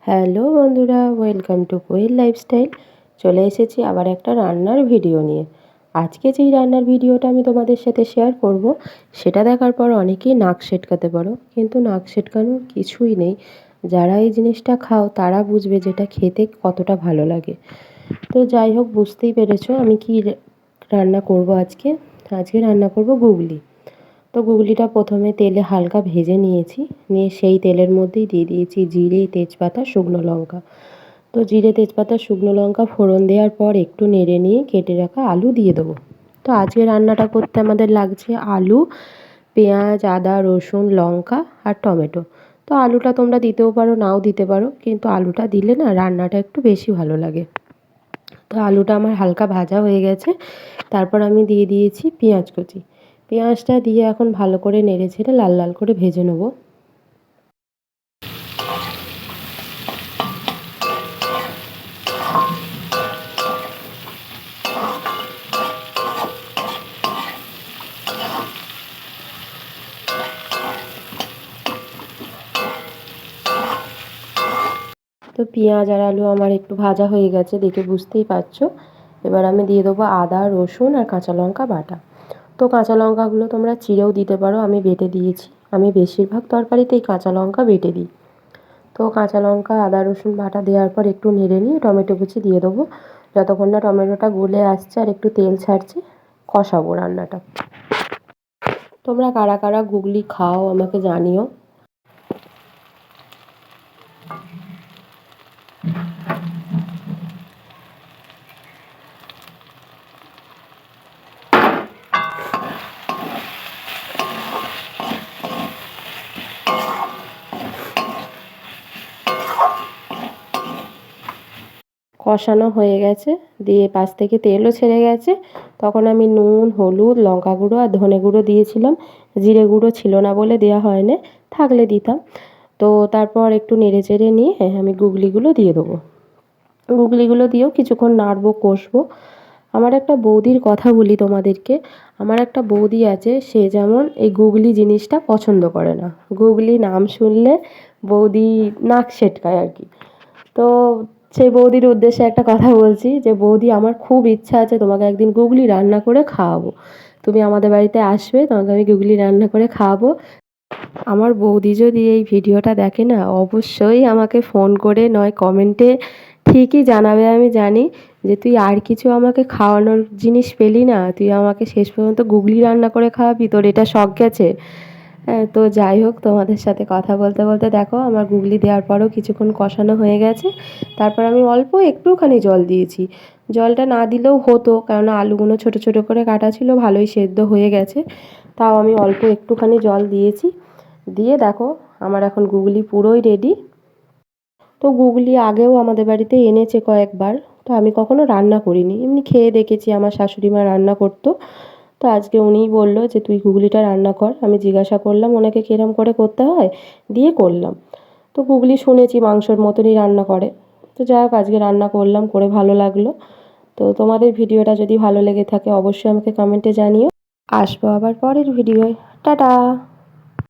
Hello বন্ধুরা, welcome to Koel lifestyle. চলে এসেছি আবার একটা রান্নার ভিডিও নিয়ে। আজকে যেই রান্নার ভিডিওটা আমি তোমাদের সাথে শেয়ার করব, সেটা দেখার পর অনেকেই নাক সেটকাতে পারো, কিন্তু নাক সেটকানোর কিছুই নেই। যারা এই জিনিসটা খাও তারা বুঝবে যেটা খেতে কতটা ভালো লাগে। তো যাই হোক, বুঝতেই পেরেছো আমি কি রান্না করব আজকে। আজকে রান্না করব গুগলি। তো গুগলিটা প্রথমে তেলে হালকা ভেজে নিয়েছি, নিয়ে সেই তেলের মধ্যেই দিয়ে দিয়েছি জিরে, তেজপাতা, শুকনো লঙ্কা। তো জিরে, তেজপাতা, শুকনো লঙ্কা ফোড়ন দেওয়ার পর একটু নেড়ে নিয়ে কেটে রাখা আলু দিয়ে দেবো। তো আজকে রান্নাটা করতে আমাদের লাগছে আলু, পেঁয়াজ, আদা, রসুন, লঙ্কা আর টমেটো। তো আলুটা তোমরা দিতেও পারো, নাও দিতে পারো, কিন্তু আলুটা দিলে না রান্নাটা একটু বেশি ভালো লাগে। তো আলুটা আমার হালকা ভাজা হয়ে গেছে। তারপর আমি দিয়ে দিয়েছি পেঁয়াজ কুচি। পেঁয়াজটা দিয়ে এখন ভালো করে নেড়ে ছেড়ে লাল লাল করে ভেজে নেবো। তো পেঁয়াজ আর আলু আমার একটু ভাজা হয়ে গেছে, দেখে বুঝতেই পারছো। এবার আমি দিয়ে দেবো আদা, রসুন আর কাঁচা লঙ্কা বাটা। তো কাঁচা লঙ্কাগুলো তোমরা চিড়েও দিতে পারো, আমি বেটে দিয়েছি। আমি বেশিরভাগ তরকারিতেই কাঁচা লঙ্কা বেটে দিই। তো কাঁচা লঙ্কা, আদা, রসুন বাটা দেওয়ার পর একটু নেড়ে নিয়ে টমেটো কুচি দিয়ে দেবো। যতক্ষণ না টমেটোটা গলে আসছে আর একটু তেল ছাড়ছে, কষাবো রান্নাটা। তোমরা কারা কারা গুগলি খাও আমাকে জানিও। কষানো হয়ে গেছে, দিয়ে পাশ থেকে তেলও ছেড়ে গেছে। তখন আমি নুন, হলুদ, লঙ্কা গুঁড়ো আর ধনে গুঁড়ো দিয়েছিলাম। জিরে গুঁড়ো ছিল না বলে দেওয়া হয় না, থাকলে দিতাম। তো তারপর একটু নেড়ে চেড়ে নিয়ে আমি গুগলিগুলো দিয়ে দেবো। গুগলিগুলো দিয়েও কিছুক্ষণ নাড়বো, কষবো। আমার একটা বৌদির কথা বলি তোমাদেরকে। আমার একটা বৌদি আছে, সে যেমন এই গুগলি জিনিসটা পছন্দ করে না। গুগলি নাম শুনলে বৌদি নাক সেটকায় আর কি। তো সেই বৌদির উদ্দেশ্যে একটা কথা বলছি, যে বৌদি আমার খুব ইচ্ছা আছে তোমাকে একদিন গুগলি রান্না করে খাওয়াবো। তুমি আমাদের বাড়িতে আসবে, তোমাকে আমি গুগলি রান্না করে খাওয়াবো। আমার বৌদি যদি এই ভিডিওটা দেখে না, অবশ্যই আমাকে ফোন করে নয় কমেন্টে ঠিকই জানাবে। আমি জানি যে তুই আর কিছু আমাকে খাওয়ানোর জিনিস পেলি না, তুই আমাকে শেষ পর্যন্ত গুগলি রান্না করে খাওয়াবি, তোর এটা শখ গেছে। হ্যাঁ, তো যাই হোক, তোমাদের সাথে কথা বলতে বলতে দেখো আমার গুগলি দেওয়ার পরও কিছুক্ষণ কষানো হয়ে গেছে। তারপর আমি অল্প একটুখানি জল দিয়েছি। জলটা না দিলেও হতো, কেননা আলুগুলো ছোটো ছোটো করে কাটা ছিল, ভালোই সেদ্ধ হয়ে গেছে। তাও আমি অল্প একটুখানি জল দিয়েছি। দিয়ে দেখো আমার এখন গুগলি পুরোই রেডি। তো গুগলি আগেও আমাদের বাড়িতে এনেছে কয়েকবার। তো আমি কখনো রান্না করিনি, এমনি খেয়ে দেখেছি আমার শাশুড়ি মা রান্না করতো। তো আজকে উনিই বললো যে তুই গুগলিটা রান্না কর। আমি জিজ্ঞাসা করলাম ওনাকে কিরম করে করতে হয়, দিয়ে করলাম। তো গুগলি শুনেছি মাংসর মতনই রান্না করে। তো যাই হোক, আজকে রান্না করলাম, করে ভালো লাগলো। তো তোমাদের ভিডিওটা যদি ভালো লেগে থাকে অবশ্যই আমাকে কমেন্টে জানিও। আসবো আবার পরের ভিডিওয়। টাটা।